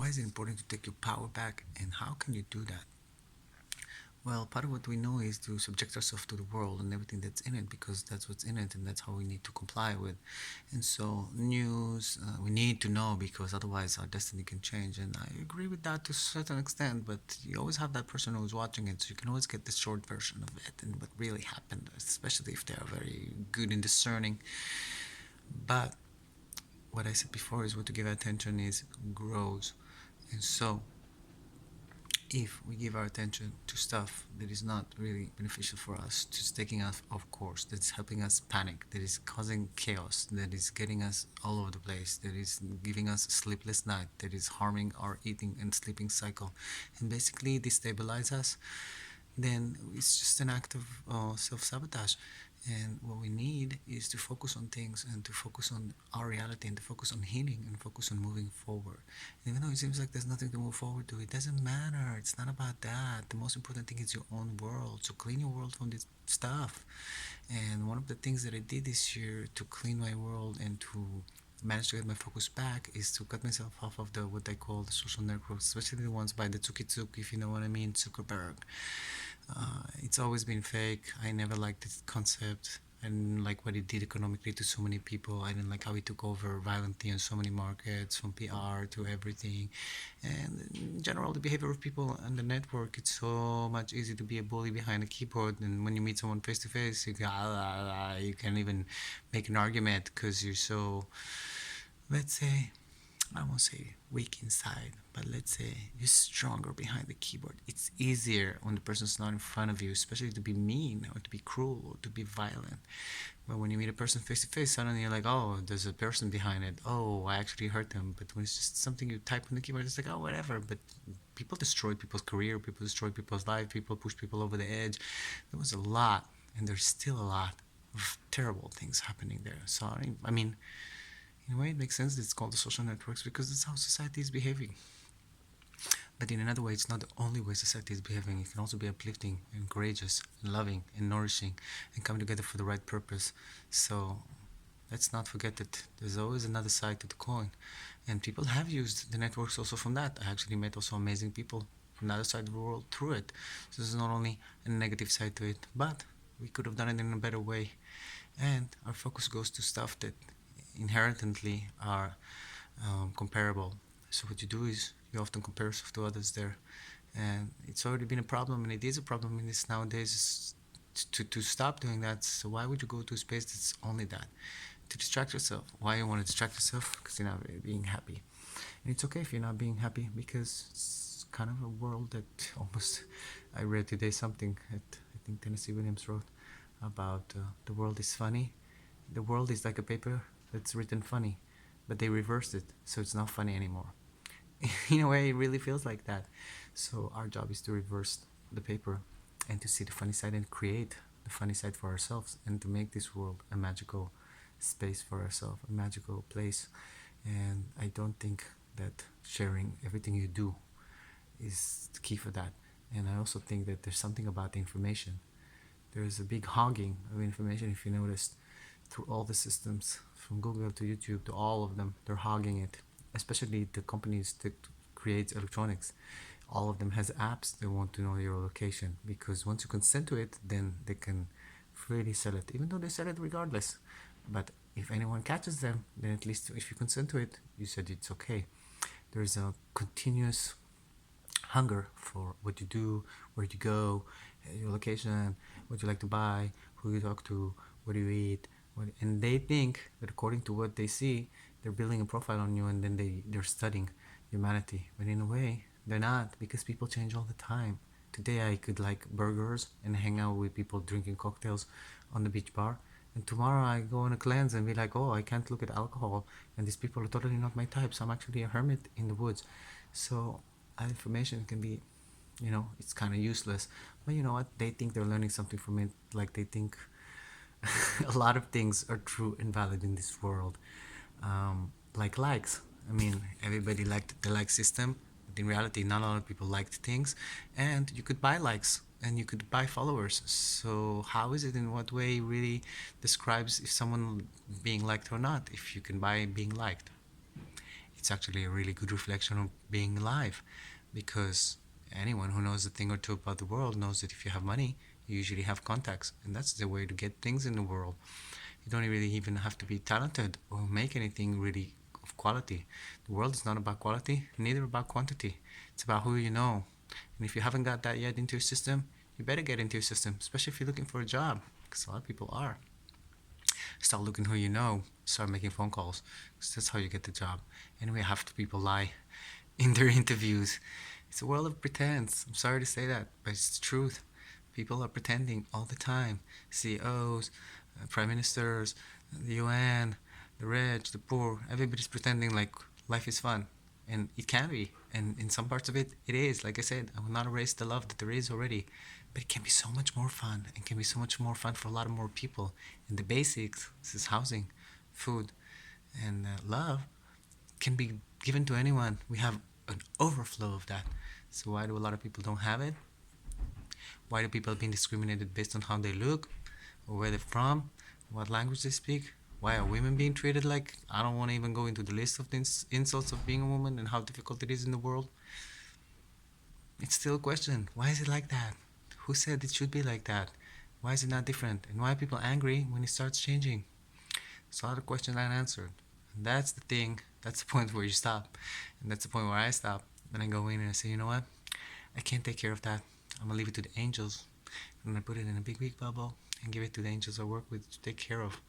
why is it important to take your power back, and how can you do that? Well, part of what we know is to subject ourselves to the world and everything that's in it, because that's what's in it and that's how we need to comply with. And so, news, we need to know, because otherwise our destiny can change. And I agree with that to a certain extent, but you always have that person who's watching it, so you can always get the short version of it and what really happened, especially if they are very good in discerning. But what I said before is what to give attention is grows. And so, if we give our attention to stuff that is not really beneficial for us, to taking us off course, that's helping us panic, that is causing chaos, that is getting us all over the place, that is giving us a sleepless night, that is harming our eating and sleeping cycle, and basically destabilize us, then it's just an act of self-sabotage. And what we need is to focus on things and to focus on our reality and to focus on healing and focus on moving forward. And even though it seems like there's nothing to move forward to, it doesn't matter. It's not about that. The most important thing is your own world. So clean your world from this stuff. And one of the things that I did this year to clean my world and to manage to get my focus back is to cut myself off of the what I call the social networks, especially the ones by the Tsukitsuk, if you know what I mean, Zuckerberg. It's always been fake. I never liked this concept. I didn't like what it did economically to so many people. I didn't like how it took over violently in so many markets, from PR to everything. And in general, the behavior of people on the network, it's so much easier to be a bully behind a keyboard. And when you meet someone face to face, you can't even make an argument because you're so, let's say, I won't say weak inside, but let's say you're stronger behind the keyboard. It's easier when the person's not in front of you, especially to be mean or to be cruel or to be violent. But when you meet a person face to face, suddenly you're like, oh, there's a person behind it. Oh, I actually hurt them. But when it's just something you type on the keyboard, it's like, oh, whatever. But people destroy people's career, people destroy people's life, people push people over the edge. There was a lot, and there's still a lot of terrible things happening there. So, I mean, in a way, it makes sense that it's called the social networks because that's how society is behaving. But in another way, it's not the only way society is behaving. It can also be uplifting and courageous and loving and nourishing and coming together for the right purpose. So let's not forget that there's always another side to the coin. And people have used the networks also from that. I actually met also amazing people from the other side of the world through it. So there's not only a negative side to it, but we could have done it in a better way. And our focus goes to stuff that inherently are comparable. So what you do is you often compare yourself to others there, and it's already been a problem, and it is a problem in this nowadays to stop doing that. So why would you go to a space that's only that? To distract yourself. Why you want to distract yourself? Because you're not being happy. And it's okay if you're not being happy because it's kind of a world that almost. I read today something that I think Tennessee Williams wrote about the world is funny. The world is like a paper that's written funny, but they reversed it, so it's not funny anymore. In a way, it really feels like that. So our job is to reverse the paper and to see the funny side and create the funny side for ourselves and to make this world a magical space for ourselves, a magical place. And I don't think that sharing everything you do is the key for that. And I also think that there's something about the information. There's a big hogging of information, if you noticed, through all the systems, from Google to YouTube to all of them. They're hogging it, especially the companies that create electronics. All of them has apps that want to know your location, because once you consent to it, then they can freely sell it, even though they sell it regardless. But if anyone catches them, then at least if you consent to it, you said it's okay. There's a continuous hunger for what you do, where you go, your location, what you like to buy, who you talk to, what do you eat, and they think that according to what they see, they're building a profile on you, and then they're studying humanity. But in a way, they're not, because people change all the time. Today I could like burgers and hang out with people drinking cocktails on the beach bar, and tomorrow I go on a cleanse and be like, oh, I can't look at alcohol, and these people are totally not my type, so I'm actually a hermit in the woods. So information can be, it's kind of useless, but you know what, they think they're learning something from it, like they think a lot of things are true and valid in this world. Like likes. I mean, everybody liked the like system, but in reality, not a lot of people liked things, and you could buy likes and you could buy followers. So how is it? In what way really describes if someone being liked or not? If you can buy being liked, it's actually a really good reflection of being alive, because anyone who knows a thing or two about the world knows that if you have money, you usually have contacts, and that's the way to get things in the world. You don't really even have to be talented or make anything really of quality. The world is not about quality, neither about quantity. It's about who you know. And if you haven't got that yet into your system, you better get into your system, especially if you're looking for a job, because a lot of people are. Start looking who you know, start making phone calls, because that's how you get the job. Anyway, half the people lie in their interviews. It's a world of pretense. I'm sorry to say that, but it's the truth. People are pretending all the time. CEOs, prime ministers, the UN, the rich, the poor, everybody's pretending like life is fun. And it can be. And in some parts of it, it is. Like I said, I will not erase the love that there is already. But it can be so much more fun. It can be so much more fun for a lot of more people. And the basics, this is housing, food, and love, can be given to anyone. We have an overflow of that. So why do a lot of people don't have it? Why do people being discriminated based on how they look, or where they're from, what language they speak? Why are women being treated like, I don't want to even go into the list of the insults of being a woman and how difficult it is in the world. It's still a question. Why is it like that? Who said it should be like that? Why is it not different? And why are people angry when it starts changing? It's a lot of questions unanswered. And that's the thing. That's the point where you stop. And that's the point where I stop. Then I go in and I say, you know what? I can't take care of that. I'm gonna leave it to the angels. And I put it in a big, big bubble and give it to the angels I work with to take care of,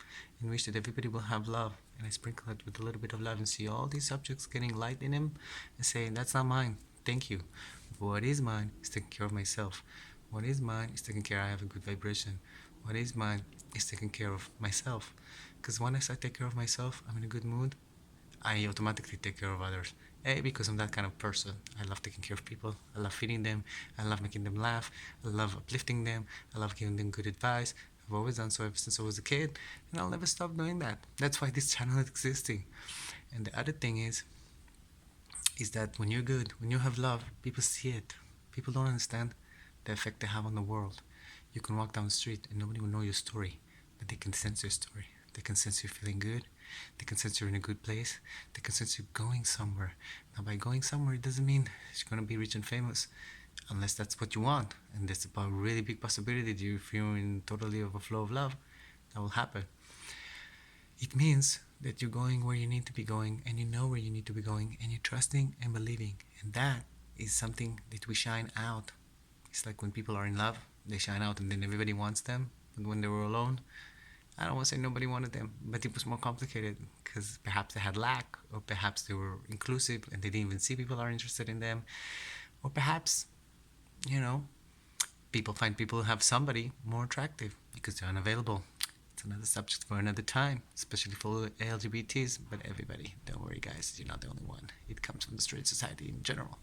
in which that everybody will have love. And I sprinkle it with a little bit of love and see all these subjects getting light in them and say, that's not mine. Thank you. But what is mine is taking care of myself. What is mine is taking care I have a good vibration. What is mine is taking care of myself. Because once I take care of myself, I'm in a good mood, I automatically take care of others. A, because I'm that kind of person. I love taking care of people. I love feeding them. I love making them laugh. I love uplifting them. I love giving them good advice. I've always done so ever since I was a kid, and I'll never stop doing that. That's why this channel is existing. And the other thing is that when you're good, when you have love, people see it. People don't understand the effect they have on the world. You can walk down the street and nobody will know your story, but they can sense your story. They can sense you feeling good. They can sense you're in a good place. They can sense you going somewhere. Now, by going somewhere, it doesn't mean you're going to be rich and famous, unless that's what you want. And that's a really big possibility that if you're in totally overflow of love, that will happen. It means that you're going where you need to be going, and you know where you need to be going, and you're trusting and believing. And that is something that we shine out. It's like when people are in love, they shine out, and then everybody wants them. But when they were alone, I don't want to say nobody wanted them, but it was more complicated because perhaps they had lack, or perhaps they were inclusive and they didn't even see people are interested in them, or perhaps, you know, people find people who have somebody more attractive because they're unavailable. It's another subject for another time, especially for LGBTs, but everybody, don't worry guys, you're not the only one. It comes from the straight society in general.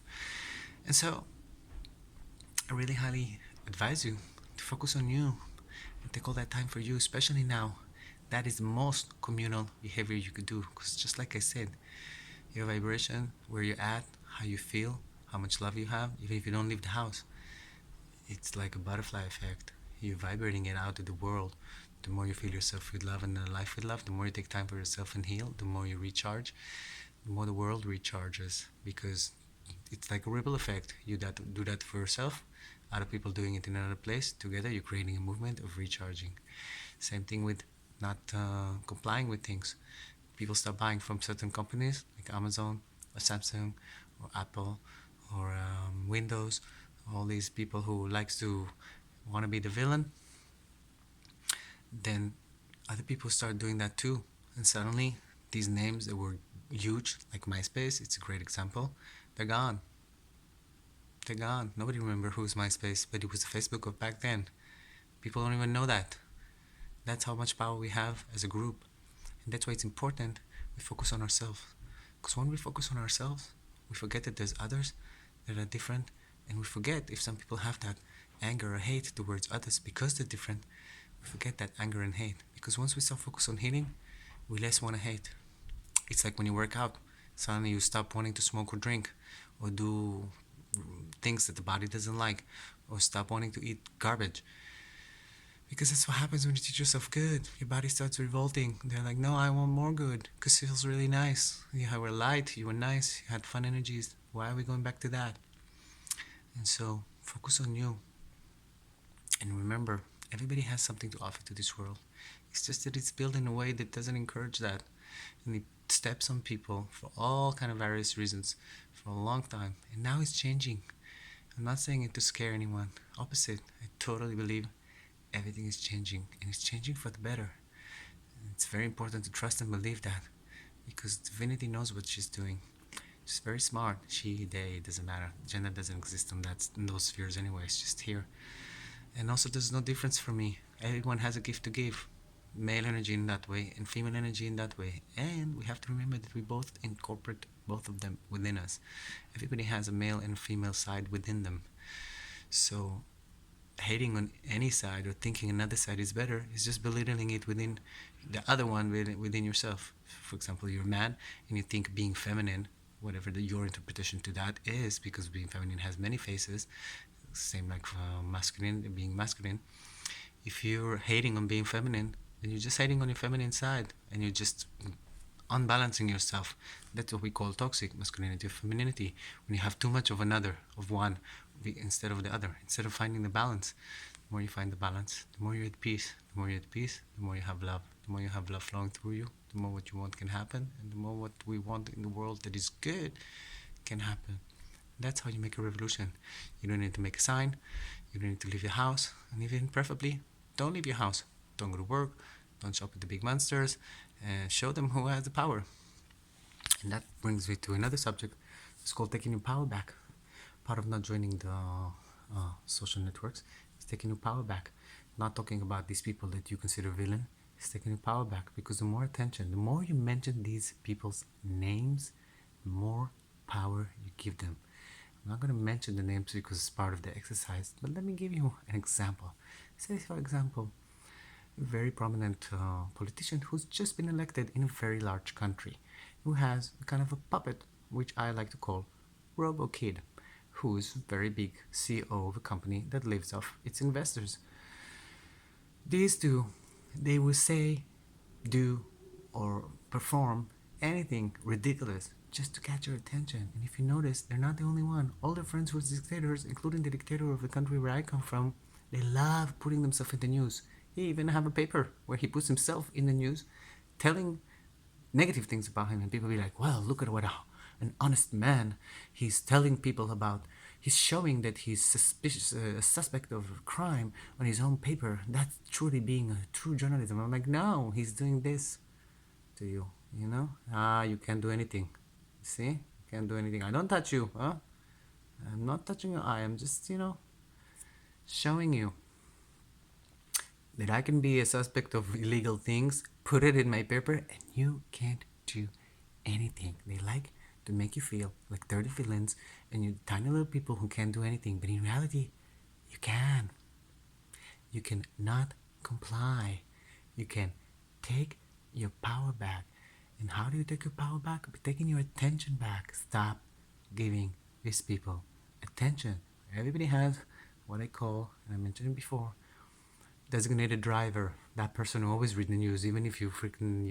And so, I really highly advise you to focus on you and take all that time for you, especially now. That is the most communal behavior you could do, because just like I said, your vibration, where you're at, how you feel, how much love you have, even if you don't leave the house, it's like a butterfly effect. You're vibrating it out to the world. The more you fill yourself with love and life with love, the more you take time for yourself and heal, the more you recharge, the more the world recharges, because it's like a ripple effect. You do that for yourself, other people doing it in another place, together you're creating a movement of recharging. Same thing with not complying with things. People start buying from certain companies like Amazon or Samsung or Apple or Windows. All these people who likes to want to be the villain, then other people start doing that too. And suddenly these names that were huge, like MySpace, it's a great example, they're gone. They're gone. Nobody remember who's MySpace, but it was the Facebook of back then. People don't even know that. That's how much power we have as a group. And that's why it's important we focus on ourselves. Because when we focus on ourselves, we forget that there's others that are different, and we forget if some people have that anger or hate towards others because they're different. We forget that anger and hate. Because once we start focus on healing, we less want to hate. It's like when you work out, suddenly you stop wanting to smoke or drink or do things that the body doesn't like, or stop wanting to eat garbage, Because that's what happens when you teach yourself good. Your body starts revolting. They're like, no, I want more good because it feels really nice. You were light, you were nice, you had fun energies. Why are we going back to that? And so focus on you. And remember, everybody has something to offer to this world. It's just that it's built in a way that doesn't encourage that. And it steps on people for all kind of various reasons for a long time. And now it's changing. I'm not saying it to scare anyone. Opposite. I totally believe everything is changing, and it's changing for the better. And it's very important to trust and believe that, because divinity knows what she's doing. She's very smart. She, they, it doesn't matter. Gender doesn't exist in those spheres anyway. It's just here. And also, there's no difference for me. Everyone has a gift to give. Male energy in that way, and female energy in that way. And we have to remember that we both incorporate both of them within us. Everybody has a male and female side within them. So hating on any side or thinking another side is better is just belittling it within the other one, within yourself. For example, you're a man and you think being feminine, whatever your interpretation to that is, because being feminine has many faces, same like masculine, being masculine. If you're hating on being feminine, then you're just hating on your feminine side, and you're just unbalancing yourself. That's what we call toxic masculinity or femininity. When you have too much of another, of one, instead of the other, instead of finding the balance. The more you find the balance, the more you're at peace. The more you're at peace, the more you have love. The more you have love flowing through you, the more what you want can happen, and the more what we want in the world that is good can happen. That's how you make a revolution. You don't need to make a sign. You don't need to leave your house. And even preferably, don't leave your house. Don't go to work. Don't shop at the big monsters. And show them who has the power. And that brings me to another subject. It's called taking your power back. Part of not joining the social networks is taking your power back. Not talking about these people that you consider villain. It's taking your power back, because the more attention, the more you mention these people's names, the more power you give them. I'm not going to mention the names because it's part of the exercise, but let me give you an example. Say, for example, a very prominent politician who's just been elected in a very large country, who has a kind of a puppet, which I like to call RoboKid, who's a very big CEO of a company that lives off its investors. These two, they will say, do, or perform anything ridiculous just to catch your attention. And if you notice, they're not the only one. All their friends who are dictators, including the dictator of the country where I come from, they love putting themselves in the news. He even have a paper where he puts himself in the news, telling negative things about him, and people be like, well, look at what an honest man. He's telling people about, he's showing that he's suspicious, a suspect of a crime on his own paper. That's truly being a true journalism. I'm like, no, he's doing this to you, you know? You can't do anything. See? You can't do anything. I don't touch you, huh? I'm not touching your eye. I'm just, showing you that I can be a suspect of illegal things, put it in my paper, and you can't do anything. They like to make you feel like dirty villains and you tiny little people who can't do anything. But in reality, you can. You can not comply. You can take your power back. And how do you take your power back? By taking your attention back. Stop giving these people attention. Everybody has what I call, and I mentioned it before, designated driver. That person who always read the news, even if you freaking,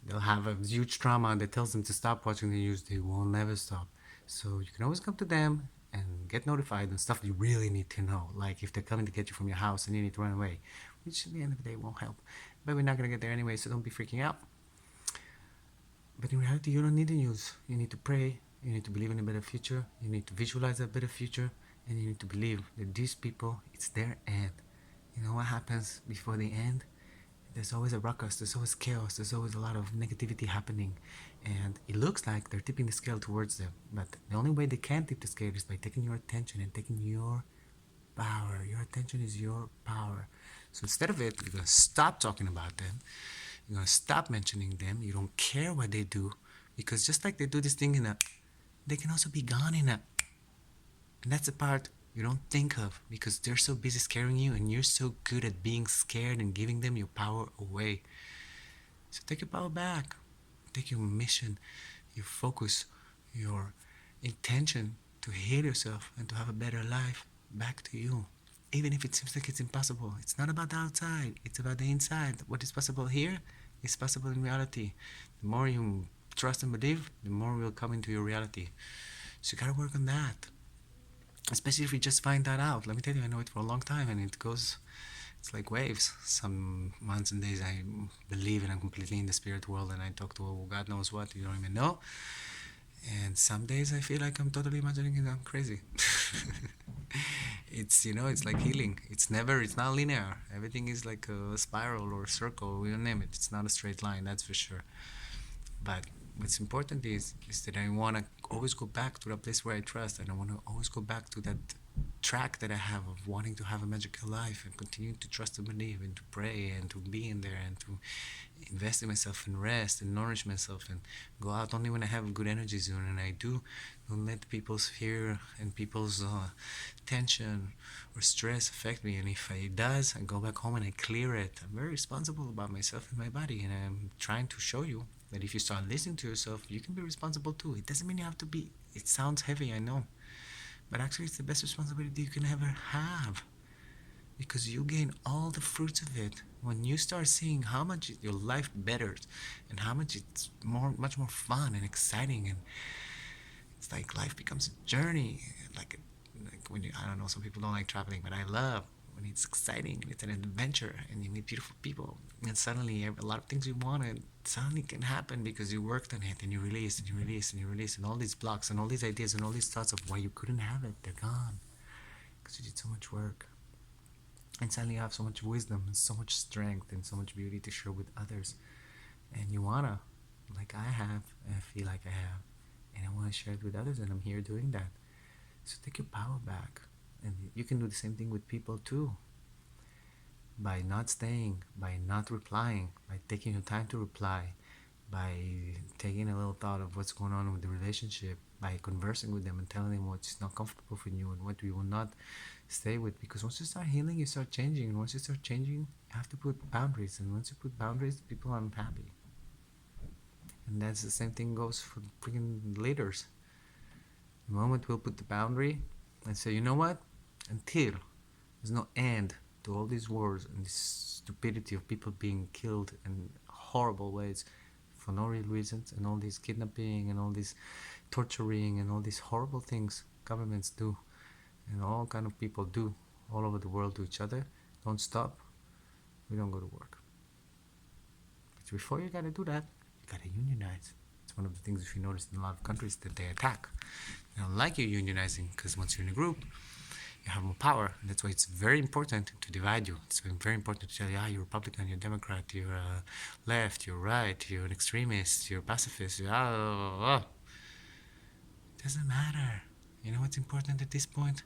they'll have a huge trauma that tells them to stop watching the news. They will never stop. So you can always come to them and get notified on stuff you really need to know. Like if they're coming to get you from your house and you need to run away, which at the end of the day won't help. But we're not going to get there anyway, so don't be freaking out. But in reality, you don't need the news. You need to pray. You need to believe in a better future. You need to visualize a better future. And you need to believe that these people, it's their end. You know what happens before the end? There's always a ruckus, there's always chaos, there's always a lot of negativity happening. And it looks like they're tipping the scale towards them. But the only way they can tip the scale is by taking your attention and taking your power. Your attention is your power. So instead of it, you're going to stop talking about them. You're going to stop mentioning them. You don't care what they do. Because just like they do this thing they can also be gone in a. And that's the part you don't think of, because they're so busy scaring you and you're so good at being scared and giving them your power away. So take your power back. Take your mission, your focus, your intention to heal yourself and to have a better life back to you. even if it seems like it's impossible. It's not about the outside, it's about the inside. What is possible here is possible in reality. The more you trust and believe, the more will come into your reality. So you gotta work on that. Especially if you just find that out. Let me tell you, I know it for a long time and it goes, it's like waves. Some months and days I believe and I'm completely in the spirit world and I talk to God knows what, you don't even know. And some days I feel like I'm totally imagining it, I'm crazy. It's, it's like healing. It's not linear. Everything is like a spiral or a circle, you name it. It's not a straight line, that's for sure. But what's important is that I want to always go back to that place where I trust, and I want to always go back to that track that I have of wanting to have a magical life and continue to trust and believe and to pray and to be in there and to invest in myself and rest and nourish myself and go out only when I have good energy zone. And I do don't let people's fear and people's tension or stress affect me. And if it does, I go back home and I clear it. I'm very responsible about myself and my body, and I'm trying to show you that if you start listening to yourself, you can be responsible too. It doesn't mean you have to be. It sounds heavy, I know, but actually, it's the best responsibility you can ever have, because you gain all the fruits of it when you start seeing how much your life betters and how much it's much more fun and exciting, and it's like life becomes a journey. Like, like when you, I don't know, some people don't like traveling, but I love when it's exciting and it's an adventure and you meet beautiful people and suddenly a lot of things you wanted suddenly can happen because you worked on it and you release and you release and you release, and all these blocks and all these ideas and all these thoughts of why you couldn't have it, they're gone because you did so much work. And suddenly you have so much wisdom and so much strength and so much beauty to share with others, and you wanna, like I have, and I feel like I have, and I want to share it with others, and I'm here doing that. So take your power back, and you can do the same thing with people too, by not staying, by not replying, by taking your time to reply, by taking a little thought of what's going on with the relationship, by conversing with them and telling them what's not comfortable for you and what you will not stay with. Because once you start healing, you start changing, and once you start changing, you have to put boundaries, and once you put boundaries, people aren't happy. And that's the same thing goes for freaking leaders. The moment we'll put the boundary and say, you know what, until there's no end to all these wars and this stupidity of people being killed in horrible ways for no real reasons, and all this kidnapping and all this torturing and all these horrible things governments do and all kind of people do all over the world to each other, don't stop, we don't go to work. But before you gotta do that, you gotta unionize. It's one of the things, if you notice, in a lot of countries that they attack. They don't like you unionizing because once you're in a group, you have more power. And that's why it's very important to divide you. It's very important to tell you, you're Republican, you're Democrat, you're left, you're right, you're an extremist, you're a pacifist. It doesn't matter. You know what's important at this point?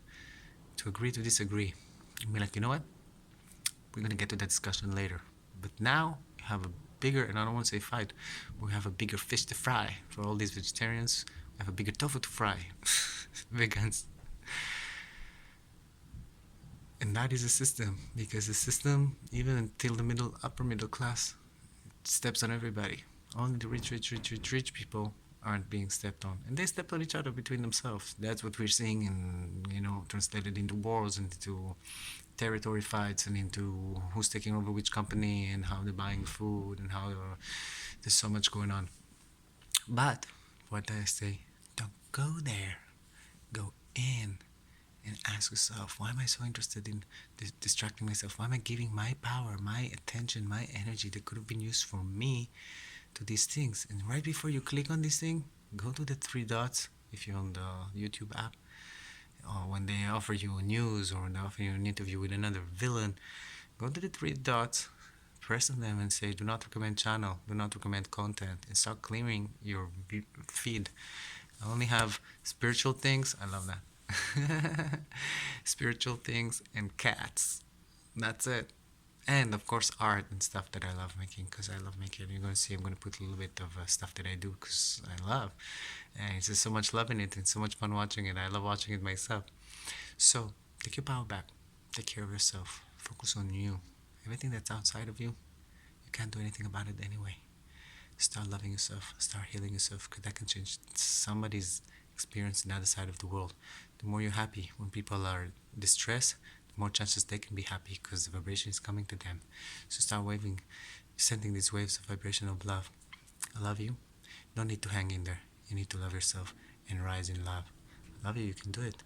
To agree to disagree. And be like, you know what? We're going to get to that discussion later. But now we have a bigger, and I don't want to say fight, we have a bigger fish to fry. For all these vegetarians, we have a bigger tofu to fry. Vegans. And that is a system, because the system, even until the upper middle class, steps on everybody. Only the rich people aren't being stepped on, and they step on each other between themselves. That's what we're seeing, and translated into wars and into territory fights and into who's taking over which company and how they're buying food and how there's so much going on. But what I say, don't go there. Go in and ask yourself, why am I so interested in distracting myself? Why am I giving my power, my attention, my energy that could have been used for me to these things? And right before you click on this thing, go to the three dots if you're on the YouTube app, or when they offer you a news or when they offer you an interview with another villain, go to the three dots, press on them and say, do not recommend channel, do not recommend content, and start clearing your feed. I only have spiritual things, I love that. Spiritual things and cats. That's it. And of course art and stuff that I love making, because I love making it. You're going to see I'm going to put a little bit of stuff that I do because I love, and it's just so much love in it and so much fun watching it. I love watching it myself. So take your power back, take care of yourself, focus on you. Everything that's outside of you, you can't do anything about it anyway. Start loving yourself, start healing yourself, because that can change somebody's experience on the other side of the world. The more you're happy when people are distressed, the more chances they can be happy because the vibration is coming to them. So start waving, sending these waves of vibration of love. I love you. No need to hang in there. You need to love yourself and rise in love. I love you. You can do it.